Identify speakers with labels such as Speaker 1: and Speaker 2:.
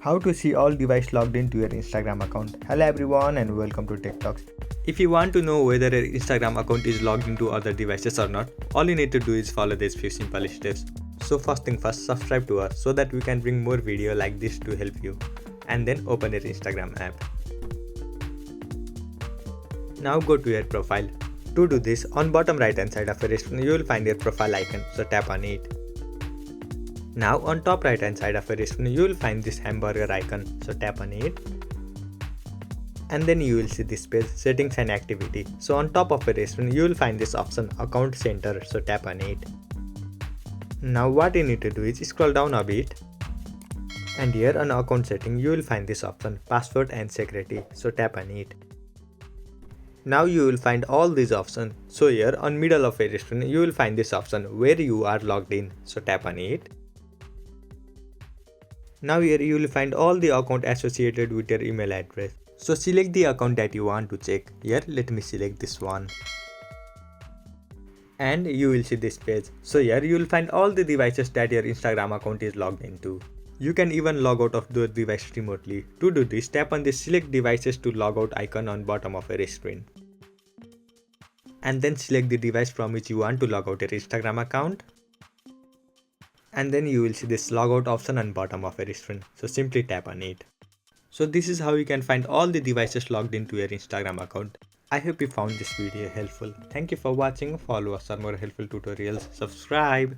Speaker 1: How to see all devices logged into your Instagram account. Hello everyone and welcome to Tech Talks. If you want to know whether your Instagram account is logged into other devices or not, all you need to do is follow these few simple steps. So first thing first, subscribe to us so that we can bring more video like this to help you. And then open your Instagram app. Now go to your profile. To do this, on bottom right hand side of your screen you will find your profile icon, so tap on it. Now on top right hand side of your screen you will find this hamburger icon, so tap on it. And then you will see this page, settings and activity. So on top of your screen you will find this option, account center, so tap on it. Now what you need to do is scroll down a bit. And here on account setting you will find this option, password and security, so tap on it. Now you will find all these options. So here on middle of your screen you will find this option where you are logged in, so tap on it. Now here you will find all the account associated with your email address. So select the account that you want to check. Here let me select this one. And you will see this page. So here you will find all the devices that your Instagram account is logged into. You can even log out of those devices remotely. To do this, tap on the select devices to log out icon on bottom of your screen. And then select the device from which you want to log out your Instagram account. And then you will see this logout option on bottom of your screen, so simply tap on it. So this is how you can find all the devices logged into your Instagram account. I hope you found this video helpful. Thank you for watching. Follow us for more helpful tutorials. Subscribe.